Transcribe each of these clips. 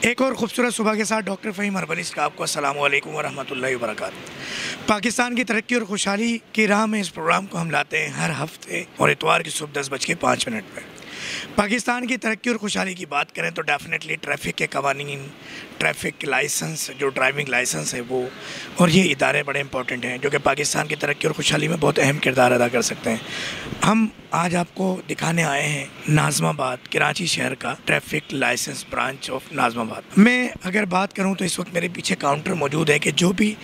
एक और ख़ूबसूरत सुबह के साथ डॉक्टर फ़हीम अरबली का आपको अस्सलामु अलैकुम वरहमतुल्लाहि वबरकातुहू। पाकिस्तान की तरक्की और खुशहाली की राह में इस प्रोग्राम को हम लाते हैं हर हफ्ते और इतवार की सुबह 10:05 पर। पाकिस्तान की तरक्की और खुशहाली की बात करें तो डेफिनेटली ट्रैफ़िक के कवानीन, ट्रैफ़िक लाइसेंस, जो ड्राइविंग लाइसेंस है वो, और ये इदारे बड़े इंपॉर्टेंट हैं जो कि पाकिस्तान की तरक्की और खुशहाली में बहुत अहम किरदार अदा कर सकते हैं। हम आज आपको दिखाने आए हैं नाज़माबाद, कराची शहर का ट्रैफ़िक लाइसेंस ब्रांच ऑफ नाज़माबाद। मैं अगर बात करूँ तो इस वक्त मेरे पीछे काउंटर मौजूद है कि जो भी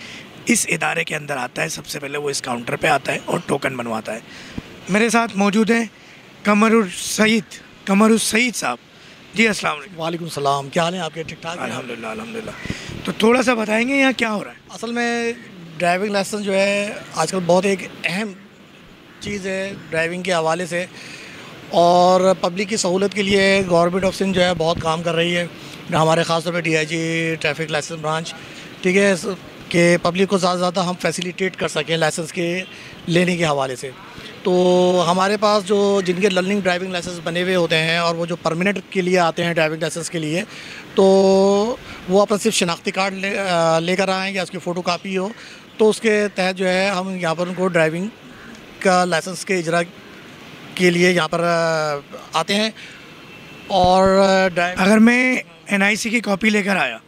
इस इदारे के अंदर आता है सबसे पहले वो इस काउंटर पे आता है और टोकन बनवाता है। मेरे साथ मौजूद हैं कमरुस सईद साहब। जी अस्सलाम वालेकुम। वालेकुम सलाम, क्या हाल है आपके? ठीक ठाक? अल्हम्दुलिल्लाह अल्हम्दुलिल्लाह। तो थोड़ा सा बताएंगे यहाँ क्या हो रहा है? असल में ड्राइविंग लाइसेंस जो है आजकल बहुत एक अहम चीज़ है ड्राइविंग के हवाले से, और पब्लिक की सहूलत के लिए गवर्नमेंट ऑफ सिंध जो है बहुत काम कर रही है। हमारे ख़ास तौर पे DIG ट्रैफिक लाइसेंस ब्रांच, ठीक है, कि पब्लिक को ज़्यादा से ज़्यादा हम फैसिलिटेट कर सकें लाइसेंस के लेने के हवाले से। तो हमारे पास जो जिनके लर्निंग ड्राइविंग लाइसेंस बने हुए होते हैं और वो जो परमानेंट के लिए आते हैं ड्राइविंग लाइसेंस के लिए, तो वो अपना सिर्फ शनाख्ती कार्ड लेकर आएँ या उसकी फ़ोटो कापी हो, तो उसके तहत जो है हम यहाँ पर उनको ड्राइविंग का लाइसेंस के इजरा के लिए यहाँ पर आते हैं। और अगर मैं NIC की कॉपी लेकर आया,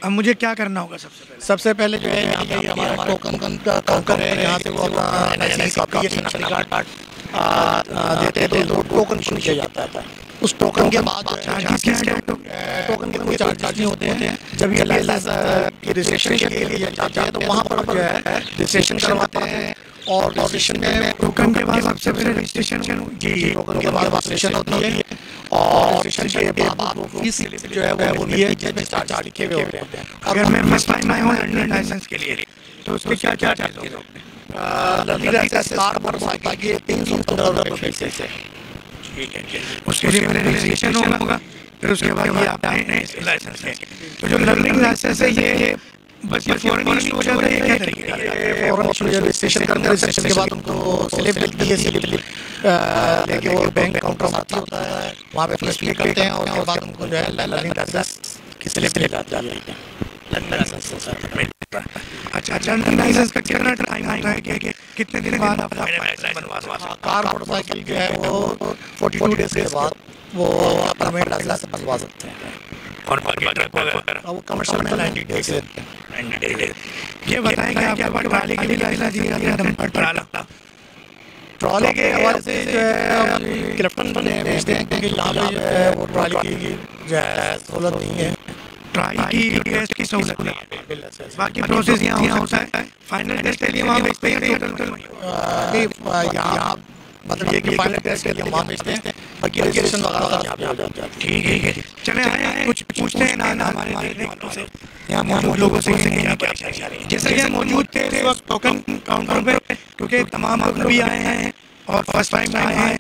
अब मुझे क्या करना होगा? सबसे पहले जो है यहाँ पे हमारा टोकन का काउंटर है, यहाँ से वो अपना NIC कॉपी या शनाख्ती कार्ड देते हैं तो टोकन इशू किया जाता है। उस टोकन के बाद टोकन के कोई चार्जेस नहीं होते हैं। जब ये लाइसेंस की रजिस्ट्रेशन के लिए जाते हैं तो वहाँ पर जो है रजिस्ट्रेशन करवाते हैं, और रजिस्ट्रेशन में टोकन के बाद सबसे पहले रजिस्ट्रेशन टोकन के बाद रजिस्ट्रेशन होती है, और रजिस्ट्रेशन के बाद फीस जो है वो होती है जिसमें चार्ज लिखे हुए होते हैं। अगर मैं फर्स्ट टाइम आया हूँ लर्निंग लाइसेंस के लिए तो उसके क्या चार्ज होंगे? लर्निंग लाइसेंस कार मोटरसाइकिल की 315 रुपये फीस है। ठीक है, उसके लिए पहले रजिस्ट्रेशन होगा, फिर उसके बाद ये आप आए लाइसेंस है। तो जो लर्निंग लाइसेंस है ये बस ये फौरन इशू हो जाता है, क्या तरीका है? फौरन इशू रजिस्ट्रेशन करते हैं, रजिस्ट्रेशन के बाद उनको स्लिप मिलती है, स्लिप लेके वो बैंक काउंटर में होता है, वहाँ पे फीस पे करते हैं, और उसके बाद उनको जो है लर्निंग लाइसेंस की स्लिप ले जाती है। अच्छा, लर्निंग लाइसेंस का कितना टाइम होता है कि कितने दिन बाद आप लाइसेंस बनवा सकते हैं? कार मोटरसाइकिल जो है वो 42 डेज के बाद वो परमानेंट लाइसेंस बनवा सकते हैं, और बाकी ट्रक वगैरह वो कमर्शियल में 90 डेज है। ये बताएंगे आपको ट्राली के लिए लाइसेंस दिया गया था? ट्रॉली के हवाले से जो है क्रिप्टन बने भेजते हैं, क्योंकि यहाँ पे जो है वो ट्रॉली की जो है सहूलत नहीं है, ट्राई की टेस्ट की सहूलत नहीं है। बाकी प्रोसेस यहाँ होता है, फाइनल टेस्ट के लिए वहाँ भेजते हैं यहाँ, मतलब ये कि फाइनल टेस्ट के लिए वहाँ भेजते हैं, बाकी रजिस्ट्रेशन वगैरह यहाँ पे हो जाता है। ठीक है, चले आए कुछ पूछते हैं ना हमारे देखने से, यहाँ मौजूद लोगों से जैसे कि मौजूद थे इस वक्त टोकन काउंटर पे, क्योंकि तमाम लोग भी आए हैं और फर्स्ट टाइम आए हैं,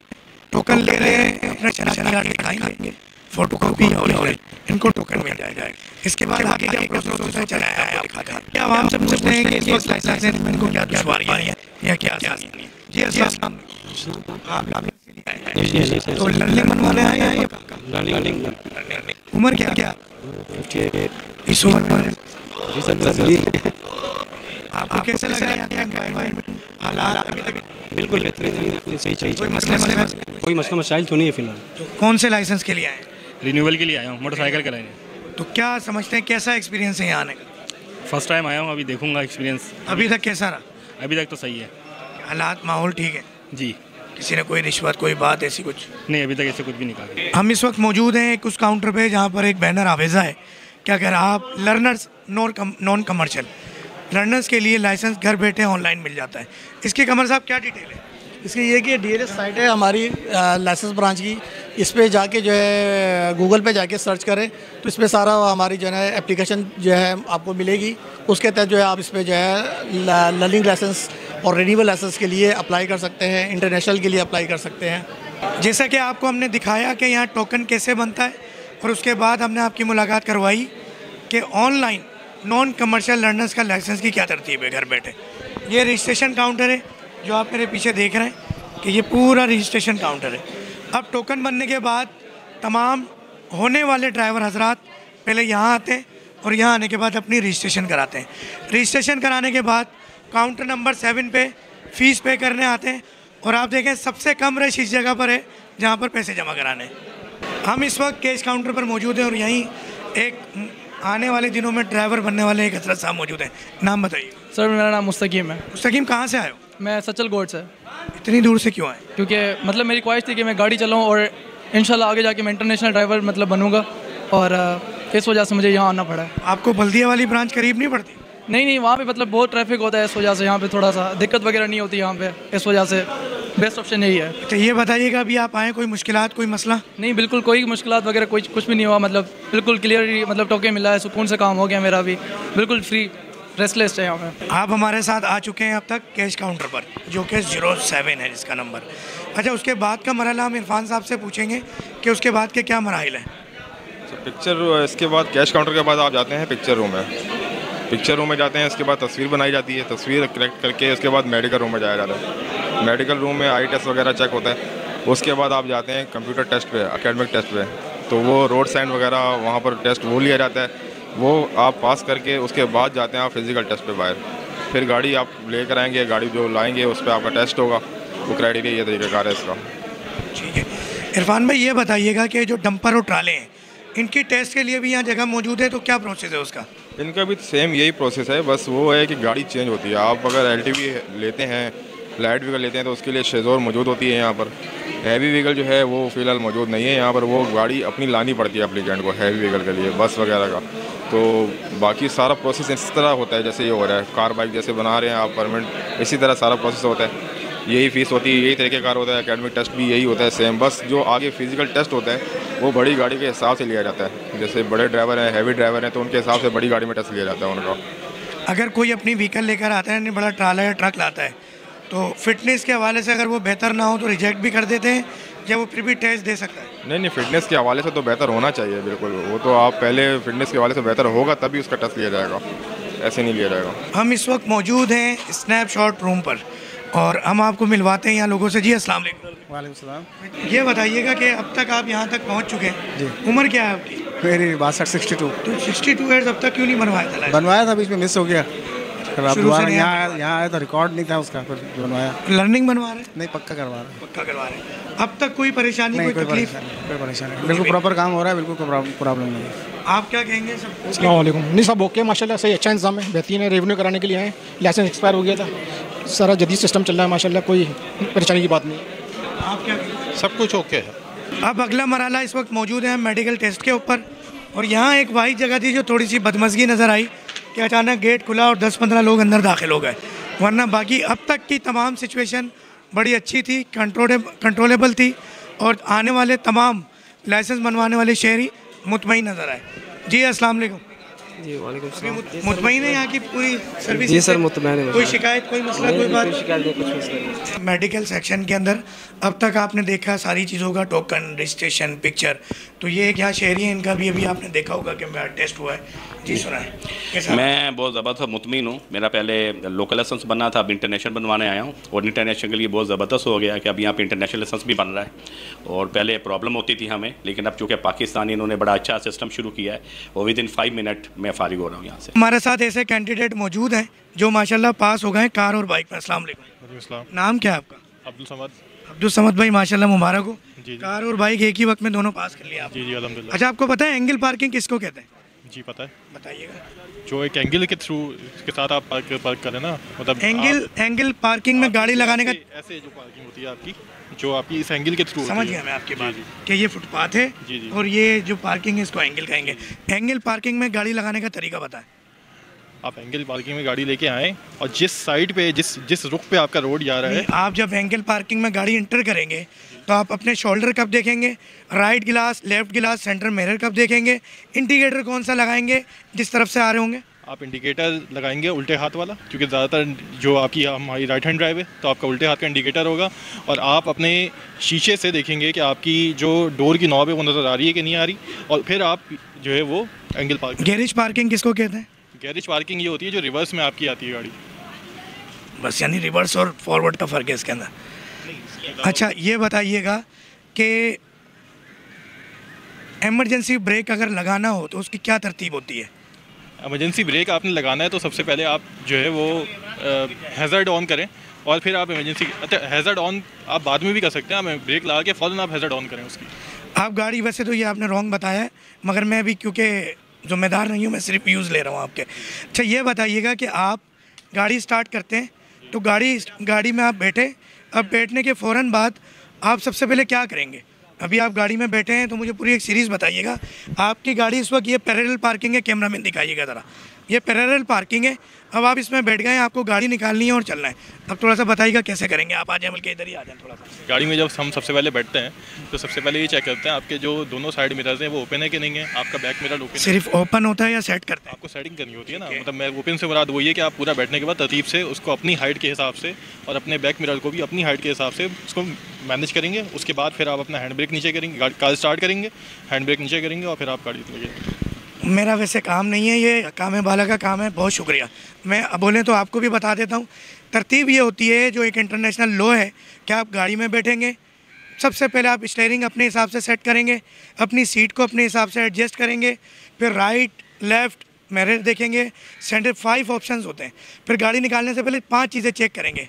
टोकन ले रहे हैं, अपना शनाख्ती कार्ड दिखाएंगे, फोटो कॉपी और इनको टोकन मिल जाएगा। इसके बाद आगे क्या प्रोसेस है चला है क्या हम सब समझते हैं कि इस वक्त लाइसेंस इनको क्या दुश्वारियाँ हैं या क्या आसानी है? जी अस्सलाम तो लर्निंग बनवाने आए हैं? उम्र क्या इस उम्र में आपको कैसे लग रहा है? हालात अभी तक बिल्कुल बेहतरीन, सही चाहिए, कोई मसला मसाइल तो नहीं है फिलहाल। कौन से लाइसेंस के लिए आए हैं? रिन्यूअल के लिए आया हूँ, मोटरसाइकिल के लिए। तो क्या समझते हैं कैसा एक्सपीरियंस है यहाँ आने का? फर्स्ट टाइम आया हूँ, अभी देखूंगा एक्सपीरियंस। अभी तक कैसा रहा? अभी तक तो सही है, हालात माहौल ठीक है? जी। किसी ने कोई रिश्वत कोई बात ऐसी कुछ नहीं, अभी तक ऐसे कुछ भी नहीं कहा। हम इस वक्त मौजूद हैं उस काउंटर पे जहाँ पर एक बैनर आवेजा है, क्या कह रहा आप लर्नर्स नॉन कमर्शियल लर्नर्स के लिए लाइसेंस घर बैठे ऑनलाइन मिल जाता है। इसके कमर साहब क्या डिटेल है? इसकी ये कि DLS साइट है हमारी लाइसेंस ब्रांच की, इस पे जाके जो है गूगल पे जाके सर्च करें तो इसमें सारा हमारी जो है एप्लीकेशन जो है आपको मिलेगी। उसके तहत जो है आप इस पर जो है लर्निंग लाइसेंस और रिन्यूअल लाइसेंस के लिए अप्लाई कर सकते हैं, इंटरनेशनल के लिए अप्लाई कर सकते हैं। जैसा कि आपको हमने दिखाया कि यहाँ टोकन कैसे बनता है, और उसके बाद हमने आपकी मुलाकात करवाई कि ऑनलाइन नॉन कमर्शियल लर्नर्स का लाइसेंस की क्या तरतीब है घर बैठे। ये रजिस्ट्रेशन काउंटर है जो आप मेरे पीछे देख रहे हैं कि ये पूरा रजिस्ट्रेशन काउंटर है। अब टोकन बनने के बाद तमाम होने वाले ड्राइवर हजरात पहले यहाँ आते हैं और यहाँ आने के बाद अपनी रजिस्ट्रेशन कराते हैं। रजिस्ट्रेशन कराने के बाद काउंटर नंबर 7 पे फ़ीस पे करने आते हैं और आप देखें सबसे कम रश इस जगह पर है जहाँ पर पैसे जमा कराने हैं। हम इस वक्त कैश काउंटर पर मौजूद हैं और यहीं एक आने वाले दिनों में ड्राइवर बनने वाले एक हजरत साहब मौजूद हैं। नाम बताइए। सर मेरा नाम मुस्तकीम है। मुस्तकीम, कहाँ से आए हो? मैं सचल गोड से। इतनी दूर से क्यों आए? क्योंकि मतलब मेरी ख्वाहिश थी कि मैं गाड़ी चलाऊँ और इंशाल्लाह आगे जाके मैं इंटरनेशनल ड्राइवर मतलब बनूंगा, और इस वजह से मुझे यहाँ आना पड़ा है। आपको बल्दिया वाली ब्रांच करीब नहीं पड़ती? नहीं, वहाँ पे मतलब बहुत ट्रैफिक होता है, इस वजह से यहाँ पे थोड़ा सा दिक्कत वगैरह नहीं होती यहाँ पे, इस वजह से बेस्ट ऑप्शन यही है। तो ये बताइएगा, अभी आप आए, कोई मुश्किलात, कोई मसला? नहीं, बिल्कुल कोई मुश्किलात वगैरह कुछ भी नहीं हुआ, मतलब बिल्कुल क्लियर मतलब टोके मिला है, सुकून से काम हो गया मेरा भी, बिल्कुल फ्री रेस्टलेस है यहाँ पे। आप हमारे साथ आ चुके हैं अब तक कैश काउंटर पर, जो कि 07 है जिसका नंबर। अच्छा, उसके बाद का मरहला हम इरफान साहब से पूछेंगे कि उसके बाद के क्या मराहिल हैं। पिक्चर, इसके बाद कैश काउंटर के बाद आप जाते हैं पिक्चर रूम में। पिक्चर रूम में जाते हैं, इसके बाद तस्वीर बनाई जाती है, तस्वीर कलेक्ट करके उसके बाद मेडिकल रूम में जाया जाता है। मेडिकल रूम में आई टेस्ट वगैरह चेक होता है। उसके बाद आप जाते हैं कंप्यूटर टेस्ट पे, एकेडमिक टेस्ट पे, तो वो रोड साइन वगैरह वहाँ पर टेस्ट वो लिया जाता है, वो आप पास करके उसके बाद जाते हैं आप फिज़िकल टेस्ट पे बाहर। फिर गाड़ी आप लेकर आएंगे, गाड़ी जो लाएंगे उस पर आपका टेस्ट होगा, वो क्राइटेरिया ये तरीक़ाकार है इसका। ठीक है इरफान भाई, ये बताइएगा कि जो डंपर और ट्राले हैं इनकी टेस्ट के लिए भी यहाँ जगह मौजूद है, तो क्या प्रोसेस है उसका? इनका भी सेम यही प्रोसेस है, बस वो है कि गाड़ी चेंज होती है। आप अगर LTV लेते हैं, लाइट व्हीकल लेते हैं, तो उसके लिए शेजोर मौजूद होती है यहाँ पर। हैवी व्हीकल जो है वो फ़िलहाल मौजूद नहीं है यहाँ पर, वो गाड़ी अपनी लानी पड़ती है एप्लीकेंट को हैवी व्हीकल के लिए, बस वगैरह का। तो बाकी सारा प्रोसेस इस तरह होता है जैसे ये हो रहा है, कार बाइक जैसे बना रहे हैं आप परमिट, इसी तरह सारा प्रोसेस होता है। यही फ़ीस होती है, यही तरीक़ेकार होता है। एकेडमिक टेस्ट भी यही होता है सेम, बस जो आगे फिज़िकल टेस्ट होता है वो बड़ी गाड़ी के हिसाब से लिया जाता है। जैसे बड़े ड्राइवर हैं, हैवी ड्राइवर हैं, तो उनके हिसाब से बड़ी गाड़ी में टेस्ट लिया जाता है उनका। अगर कोई अपनी व्हीकल लेकर आता है, नहीं बड़ा ट्राला या ट्रक लाता है, तो फिटनेस के हवाले से अगर वो बेहतर ना हो तो रिजेक्ट भी कर देते हैं, या वो फिर भी टेस्ट दे सकता है? नहीं, फिटनेस के हवाले से तो बेहतर होना चाहिए बिल्कुल। वो तो आप पहले फिटनेस के हवाले से बेहतर होगा तभी उसका टेस्ट लिया जाएगा, ऐसे नहीं लिया जाएगा। हम इस वक्त मौजूद हैं स्नैपशॉट रूम पर और हम आपको मिलवाते हैं यहाँ लोगों से। जी अस्सलाम वालेकुम। वालेकुम सलाम। ये बताइएगा कि अब तक आप यहाँ तक पहुँच चुके हैं, जी। उम्र क्या है आपकी? मेरी 62। तो 62 ईयर्स अब तक क्यों नहीं बनवाया था? बनवाया था, बीच में मिस हो गया, फिर अब शुरू से दोबारा नहीं यहाँ आया तो रिकॉर्ड नहीं था उसका, फिर बनवाया। लर्निंग बनवा रहे हैं? नहीं, पक्का करवा रहा है। पक्का करवा रहे हैं। अब तक कोई परेशानी, नहीं, कोई तकलीफ? कोई परेशानी नहीं, बिल्कुल प्रॉपर काम हो रहा है, बिल्कुल कोई प्रॉब्लम नहीं है। आप क्या कहेंगे? सब अस्सलाम वालेकुम। नहीं सब ओके, माशाल्लाह सही, अच्छा इंतजाम है, बेहतरीन है। रेवेन्यू कराने के लिए आए, लाइसेंस एक्सपायर हो गया था, सारा जदीद सिस्टम चल रहा है माशाल्लाह, कोई परेशानी की बात नहीं। आप क्या कहेंगे? सब कुछ ओके है। अब अगला मरहला इस वक्त मौजूद है मेडिकल टेस्ट के ऊपर, और यहाँ एक वाही जगह थी जो थोड़ी सी बदमज़गी नज़र आई कि अचानक गेट खुला और 10-15 लोग अंदर दाखिल हो गए, वरना बाकी अब तक की तमाम सिचुएशन बड़ी अच्छी थी, कंट्रोलेबल थी, और आने वाले तमाम लाइसेंस बनवाने वाले शहरी मुतमईन नज़र आए। जी अस्सलाम वालेकुम। जी वालेकुम सलाम। मुतमईन है यहाँ की पूरी सर्विस? जी सर, मुतमईन है। कोई शिकायत, कोई मसला, कोई बात? शिकायत नहीं, कुछ मसला नहीं। मेडिकल सेक्शन के अंदर अब तक आपने देखा सारी चीज़ों का, टोकन, रजिस्ट्रेशन, पिक्चर, तो ये एक यहाँ शहरी है, इनका भी अभी आपने देखा होगा कि मेरा टेस्ट हुआ है। जी सुना है कैसा? मैं बहुत ज़बरदस्त मुतमिन हूँ। मेरा पहले लोकल लाइसेंस बनना था, अब इंटरनेशनल बनवाने आया हूँ, और इंटरनेशनल के लिए बहुत ज़बरदस्त हो गया कि अब यहाँ पे इंटरनेशनल लाइसेंस भी बन रहा है। और पहले प्रॉब्लम होती थी हमें, लेकिन अब चूँकि पाकिस्तानी इन्होंने बड़ा अच्छा सिस्टम शुरू किया है, और विदिन 5 मिनट मैं फारिग हो रहा हूँ यहाँ से। हमारे साथ ऐसे कैंडिडेट मौजूद हैं जो माशाल्लाह पास हो गए कार और बाइक में। अस्सलाम वालेकुम। नाम क्या है आपका? अब्दुल समद। अब्दुल समद भाई, माशाल्लाह मुबारक हो, जी। कार और बाइक एक ही वक्त में दोनों पास कर लिया आप। जी अल्हम्दुलिल्लाह। अच्छा, आपको पता है एंगल पार्किंग किसको कहते हैं? जी पता है। बताइएगा। जो एक एंगल के थ्रू के साथ आप पार्क करें ना, मतलब एंगल पार्किंग में गाड़ी लगाने का, ऐसे जो पार्किंग होती है आपकी, जो आपकी इस एंगल के थ्रू समझ गया मैं आपकी बात कि ये फुटपाथ है जी। और ये जो पार्किंग है इसको एंगल कहेंगे। एंगल पार्किंग में गाड़ी लगाने का तरीका बताएं। आप एंगल पार्किंग में गाड़ी लेके आएँ, और जिस साइड पे जिस रुख पे आपका रोड जा रहा है, आप जब एंगल पार्किंग में गाड़ी इंटर करेंगे तो आप अपने शोल्डर कब देखेंगे, राइट गिलास, लेफ्ट गिलास, सेंटर मिरर कब देखेंगे, इंडिकेटर कौन सा लगाएंगे जिस तरफ से आ रहे होंगे? आप इंडिकेटर लगाएंगे उल्टे हाथ वाला, क्योंकि ज़्यादातर जो आपकी हमारी राइट हैंड ड्राइव है, तो आपका उल्टे हाथ का इंडिकेटर होगा, और आप अपने शीशे से देखेंगे कि आपकी जो डोर की नॉब है वो नज़र आ रही है कि नहीं आ रही, और फिर आप जो है वो एंगल पार्किंग। गैरेज पार्किंग किसको कहते हैं? गैरेज पार्किंग ये होती है जो रिवर्स में आपकी आती है गाड़ी। बस, यानी रिवर्स और फॉरवर्ड का फ़र्क है इसके अंदर। अच्छा, ये बताइएगा कि इमरजेंसी ब्रेक अगर लगाना हो तो उसकी क्या तरतीब होती है? इमरजेंसी ब्रेक आपने लगाना है तो सबसे पहले आप जो है वो हैज़र्ड ऑन करें और फिर आप इमरजेंसी, अच्छा हैज़र्ड ऑन आप बाद में भी कर सकते हैं, आप ब्रेक लगा के फ़ौरन आप हैज़र्ड ऑन करें उसकी। आप गाड़ी, वैसे तो ये आपने रॉन्ग बताया है, मगर मैं भी क्योंकि ज़िम्मेदार नहीं हूँ, मैं सिर्फ यूज़ ले रहा हूँ आपके। अच्छा ये बताइएगा कि आप गाड़ी स्टार्ट करते हैं तो गाड़ी में आप बैठे, अब बैठने के फ़ौरन बाद आप सबसे पहले क्या करेंगे? अभी आप गाड़ी में बैठे हैं तो मुझे पूरी एक सीरीज़ बताइएगा। आपकी गाड़ी इस वक्त ये पैरेलल पार्किंग है, कैमरा मैन दिखाइएगा ज़रा, ये पैरेलल पार्किंग है। अब आप इसमें बैठ गए हैं, आपको गाड़ी निकालनी है और चलना है। अब थोड़ा सा बताइएगा कैसे करेंगे आप? आ जाए, बल्कि इधर ही आ जाए थोड़ा सा। गाड़ी में जब हम सबसे पहले बैठते हैं तो सबसे पहले ये चेक करते हैं आपके जो दोनों साइड मिरर्स हैं वो ओपन है कि नहीं है, आपका बैक मिरर ओपन सिर्फ ओपन होता है या सेट करते हैं? आपको सेटिंग करनी होती है ना, मतलब मैं ओपन से मुराद वही है कि आप पूरा बैठने के बाद तरतीब से उसको अपनी हाइट के हिसाब से और अपने बैक मिरर को भी अपनी हाइट के हिसाब से उसको मैनेज करेंगे। उसके बाद फिर आप अपना हैंड ब्रेक नीचे करेंगे, कार स्टार्ट करेंगे, हैंड ब्रेक नीचे करेंगे और फिर आप गाड़ी लगेगी। मेरा वैसे काम नहीं है, ये काम है बाला का काम है। बहुत शुक्रिया। मैं बोलें तो आपको भी बता देता हूँ। तरतीब ये होती है, जो एक इंटरनेशनल लॉ है कि आप गाड़ी में बैठेंगे, सबसे पहले आप स्टीयरिंग अपने हिसाब से सेट करेंगे, अपनी सीट को अपने हिसाब से एडजस्ट करेंगे, फिर राइट लेफ़्ट मिरर देखेंगे, सेंटर 5 ऑप्शंस होते हैं। फिर गाड़ी निकालने से पहले 5 चीज़ें चेक करेंगे: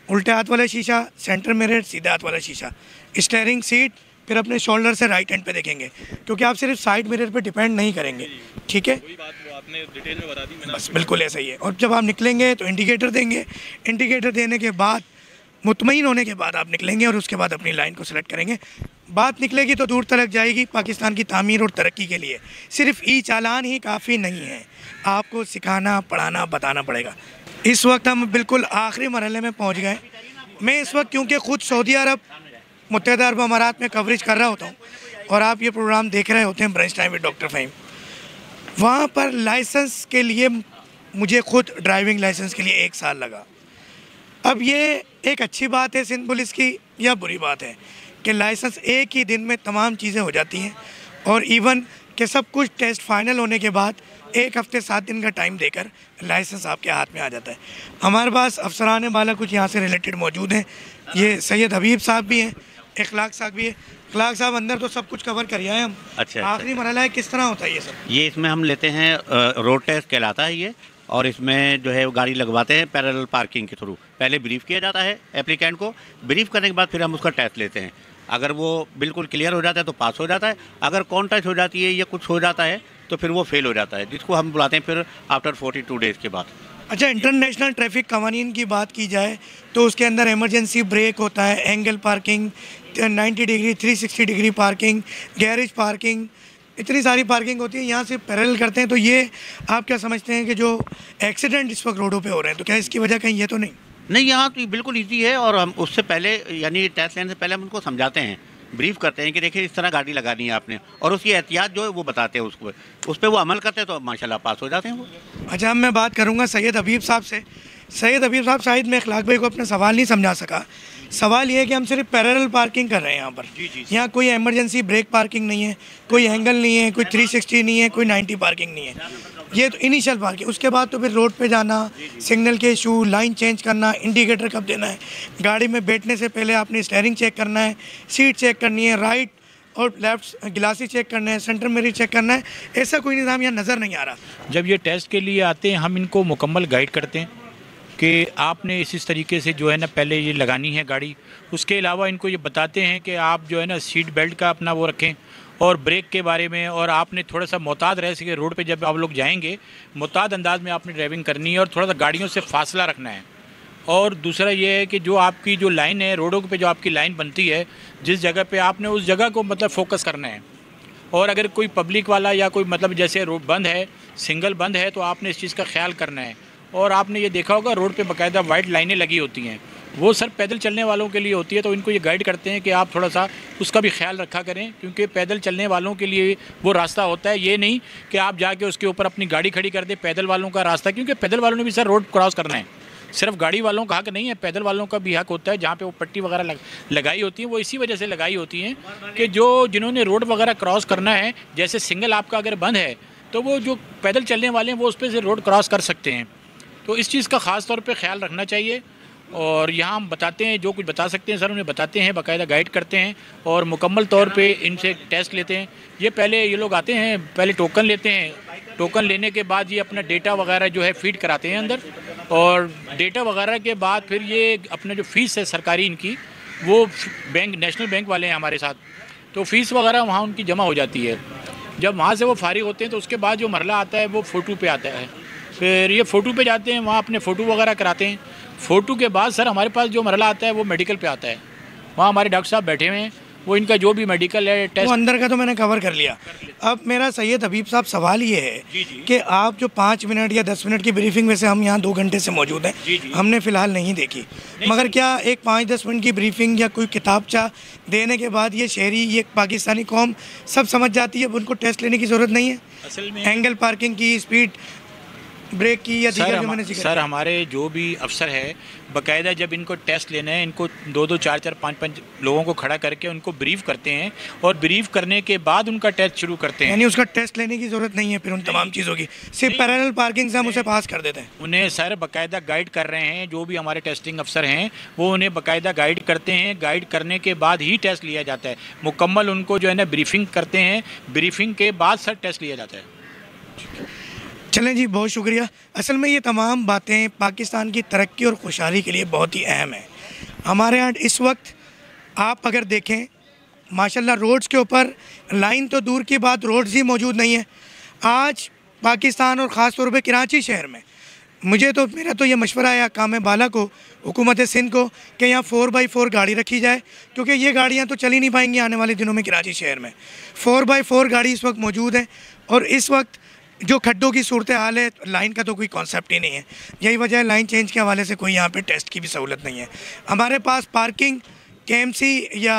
उल्टे हाथ वाला शीशा, सेंटर मिरर, सीधे हाथ वाला शीशा, स्टीयरिंग सीट, फिर अपने शोल्डर से राइट हैंड पे देखेंगे, क्योंकि आप सिर्फ साइड मिरर पे डिपेंड नहीं करेंगे। ठीक है, वही बात वो आपने डिटेल में बता दी मैंने। बस बिल्कुल ऐसा ही है। और जब आप निकलेंगे तो इंडिकेटर देंगे, इंडिकेटर देने के बाद मुतमईन होने के बाद आप निकलेंगे और उसके बाद अपनी लाइन को सेलेक्ट करेंगे। बात निकलेगी तो दूर तक जाएगी। पाकिस्तान की तामीर और तरक्की के लिए सिर्फ ई चालान ही काफ़ी नहीं है, आपको सिखाना, पढ़ाना, बताना पड़ेगा। इस वक्त हम बिल्कुल आखिरी मरहले में पहुँच गए। मैं इस वक्त क्योंकि ख़ुद सऊदी अरब, मुत्तहिदा अरब अमारात में कवरेज कर रहा होता हूँ और आप ये प्रोग्राम देख रहे होते हैं brunch time with doctor Faheem, वहाँ पर लाइसेंस के लिए मुझे खुद ड्राइविंग लाइसेंस के लिए 1 साल लगा। अब ये एक अच्छी बात है सिंध पुलिस की या बुरी बात है कि लाइसेंस एक ही दिन में तमाम चीज़ें हो जाती हैं और इवन कि सब कुछ टेस्ट फाइनल होने के बाद 1 हफ्ते 7 दिन का टाइम देकर लाइसेंस आपके हाथ में आ जाता है। हमारे पास अफसरान बाला कुछ यहाँ से रिलेटेड मौजूद हैं। ये सैयद हबीब साहब भी हैं, इखलाक साहब भी है। इखलाक साहब, अंदर तो सब कुछ कवर कर आए हम। अच्छा, आखिरी मरहला है, किस तरह होता है ये सब? ये इसमें हम लेते हैं रोड टेस्ट कहलाता है ये, और इसमें जो है वो गाड़ी लगवाते हैं पैरेलल पार्किंग के थ्रू। पहले ब्रीफ किया जाता है एप्लीकेंट को, ब्रीफ करने के बाद फिर हम उसका टेस्ट लेते हैं। अगर वो बिल्कुल क्लियर हो जाता है तो पास हो जाता है, अगर कॉन्टैक्ट हो जाती है या कुछ हो जाता है तो फिर वो फेल हो जाता है, जिसको हम बुलाते हैं फिर आफ्टर 42 डेज़ के बाद। अच्छा, इंटरनेशनल ट्रैफिक कवानीन की बात की जाए तो उसके अंदर इमरजेंसी ब्रेक होता है, angle parking, 90 degree, 360 degree parking, garage parking, इतनी सारी पार्किंग होती है। यहाँ से पैरेलल करते हैं तो ये आप क्या समझते हैं कि जो एक्सीडेंट इस वक्त रोडों पे हो रहे हैं तो क्या इसकी वजह कहीं ये तो नहीं? नहीं, यहाँ तो बिल्कुल ईजी है, और हम उससे पहले यानी टेस्ट लेने से पहले हम उनको समझाते हैं, ब्रीफ करते हैं कि देखिए इस तरह गाड़ी लगानी है आपने, और उसकी एहतियात जो है वो बताते हैं उसको, उस पर वो अमल करते हैं तो माशाल्लाह पास हो जाते हैं वो। अच्छा, अब मैं बात करूँगा सैयद हबीब साहब से। सैयद हबीब साहब, शायद मैं इखलाक भाई को अपना सवाल नहीं समझा सका। सवाल ये है कि हम सिर्फ पैरेलल पार्किंग कर रहे हैं यहाँ पर, यहाँ कोई इमरजेंसी ब्रेक पार्किंग नहीं है, कोई एंगल नहीं है, कोई 360 नहीं है, कोई 90 पार्किंग नहीं है। ये तो इनिशियल पार्किंग, उसके बाद तो फिर रोड पे जाना, सिग्नल के इशू, लाइन चेंज करना, इंडिकेटर कब देना है, गाड़ी में बैठने से पहले आपने स्टीयरिंग चेक करना है, सीट चेक करनी है, राइट और लेफ्ट गिलासी चेक करना है, सेंटर मिरर चेक करना है। ऐसा कोई निज़ाम यहाँ नज़र नहीं आ रहा। जब ये टेस्ट के लिए आते हैं हम इनको मुकम्मल गाइड करते हैं कि आपने इस तरीके से जो है ना पहले ये लगानी है गाड़ी। उसके अलावा इनको ये बताते हैं कि आप जो है ना सीट बेल्ट का अपना वो रखें, और ब्रेक के बारे में, और आपने थोड़ा सा मोहतात रह सके रोड पे जब आप लोग जाएंगे, मोहतात अंदाज में आपने ड्राइविंग करनी है और थोड़ा सा गाड़ियों से फासला रखना है। और दूसरा ये है कि जो आपकी जो लाइन है रोडों पे, जो आपकी लाइन बनती है जिस जगह पे, आपने उस जगह को मतलब फोकस करना है। और अगर कोई पब्लिक वाला या कोई मतलब जैसे रोड बंद है, सिंगल बंद है, तो आपने इस चीज़ का ख्याल करना है। और आपने ये देखा होगा रोड पे बाकायदा वाइट लाइनें लगी होती हैं, वो सर पैदल चलने वालों के लिए होती है, तो इनको ये गाइड करते हैं कि आप थोड़ा सा उसका भी ख्याल रखा करें, क्योंकि पैदल चलने वालों के लिए वो रास्ता होता है। ये नहीं कि आप जाके उसके ऊपर अपनी गाड़ी खड़ी कर दें, पैदल वालों का रास्ता, क्योंकि पैदल वालों ने भी सर रोड क्रॉस करना है, सिर्फ गाड़ी वालों का हक नहीं है, पैदल वालों का भी हक होता है। जहाँ पे वो पट्टी वगैरह लगाई होती है वो इसी वजह से लगाई होती हैं कि जो जिन्होंने रोड वगैरह क्रॉस करना है, जैसे सिंगल आपका अगर बंद है तो वो जो पैदल चलने वाले हैं वो उस पर से रोड क्रॉस कर सकते हैं। तो इस चीज़ का ख़ास तौर पे ख्याल रखना चाहिए। और यहाँ हम बताते हैं, जो कुछ बता सकते हैं सर उन्हें बताते हैं, बाकायदा गाइड करते हैं और मुकम्मल तौर पे इनसे टेस्ट लेते हैं। ये लोग आते हैं, पहले टोकन लेते हैं, टोकन लेने के बाद ये अपना डेटा वगैरह जो है फीड कराते हैं अंदर, और डेटा वगैरह के बाद फिर ये अपना जो फ़ीस है सरकारी इनकी, वो बैंक नेशनल बैंक वाले हैं हमारे साथ, तो फ़ीस वगैरह वहाँ उनकी जमा हो जाती है। जब वहाँ से वो फारिग होते हैं तो उसके बाद जो मरला आता है वो फ़ोटो पे आता है, फिर ये फ़ोटो पे जाते हैं, वहाँ अपने फ़ोटो वगैरह कराते हैं। फ़ोटो के बाद सर हमारे पास जो मरला आता है वो मेडिकल पे आता है, वहाँ हमारे डॉक्टर साहब बैठे हुए हैं, वो इनका जो भी मेडिकल है टेस्ट, वो अंदर का तो मैंने कवर कर लिया। अब मेरा सैयद हबीब साहब सवाल ये है कि आप जो 5 मिनट या 10 मिनट की ब्रीफिंग, वैसे हम यहाँ 2 घंटे से मौजूद हैं, हमने फ़िलहाल नहीं देखी, मगर क्या एक 5-10 मिनट की ब्रीफिंग या कोई किताबचा देने के बाद ये शहरी, ये पाकिस्तानी कौम सब समझ जाती है, उनको टेस्ट लेने की ज़रूरत नहीं है? असल में एंगल पार्किंग की, स्पीड ब्रेक की या दीगर जो मैंने सर हमारे जो भी अफसर है बाकायदा जब इनको टेस्ट लेना है, इनको 2-2, 4-4, 5-5 लोगों को खड़ा करके उनको ब्रीफ करते हैं, और ब्रीफ करने के बाद उनका टेस्ट शुरू करते हैं। यानी उसका टेस्ट लेने की ज़रूरत नहीं है फिर उन तमाम चीज़ों की, सिर्फ पैरेलल पार्किंग से हम उसे पास कर देते हैं। उन्हें सर बाकायदा गाइड कर रहे हैं, जो भी हमारे टेस्टिंग अफसर हैं वो उन्हें बाकायदा गाइड करते हैं, गाइड करने के बाद ही टेस्ट लिया जाता है। मुकम्मल उनको जो है ना ब्रीफिंग करते हैं, ब्रीफिंग के बाद सर टेस्ट लिया जाता है। चलें जी, बहुत शुक्रिया। असल में ये तमाम बातें पाकिस्तान की तरक्की और खुशहाली के लिए बहुत ही अहम है। हमारे यहाँ इस वक्त आप अगर देखें माशाल्लाह रोड्स के ऊपर लाइन तो दूर की बात, रोड्स ही मौजूद नहीं है। आज पाकिस्तान और ख़ास तौर पे कराची शहर में मेरा तो ये मशवरा है काम बाला को, हुकूमत सिंध को, कि यहाँ 4x4 गाड़ी रखी जाए, क्योंकि ये गाड़ियाँ तो चल ही नहीं पाएंगी आने वाले दिनों में कराची शहर में। 4x4 गाड़ी इस वक्त मौजूद है, और इस वक्त जो खड्डों की सूरत हाल है, लाइन का तो कोई कॉन्सेप्ट ही नहीं है। यही वजह है लाइन चेंज के हवाले से कोई यहाँ पे टेस्ट की भी सहूलत नहीं है। हमारे पास पार्किंग KMC या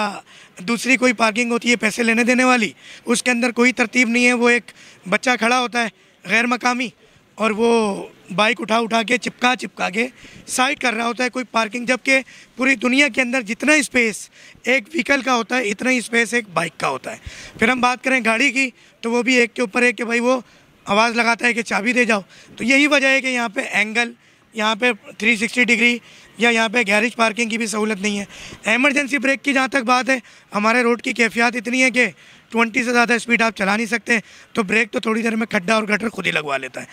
दूसरी कोई पार्किंग होती है पैसे लेने देने वाली, उसके अंदर कोई तरतीब नहीं है। वो एक बच्चा खड़ा होता है गैर मकामी, और वो बाइक उठा के चिपका के साइड कर रहा होता है कोई पार्किंग, जबकि पूरी दुनिया के अंदर जितना स्पेस एक व्हीकल का होता है इतना ही स्पेस एक बाइक का होता है। फिर हम बात करें गाड़ी की, तो वो भी एक के ऊपर एक, कि भाई वो आवाज़ लगाता है कि चाबी दे जाओ। तो यही वजह है कि यहाँ पे एंगल, यहाँ पे 360 डिग्री या यहाँ पे गैरेज पार्किंग की भी सहूलत नहीं है। एमरजेंसी ब्रेक की जहाँ तक बात है, हमारे रोड की कैफियत इतनी है कि 20 से ज़्यादा स्पीड आप चला नहीं सकते, तो ब्रेक तो थोड़ी देर में खड्डा और गटर खुद ही लगवा लेता है।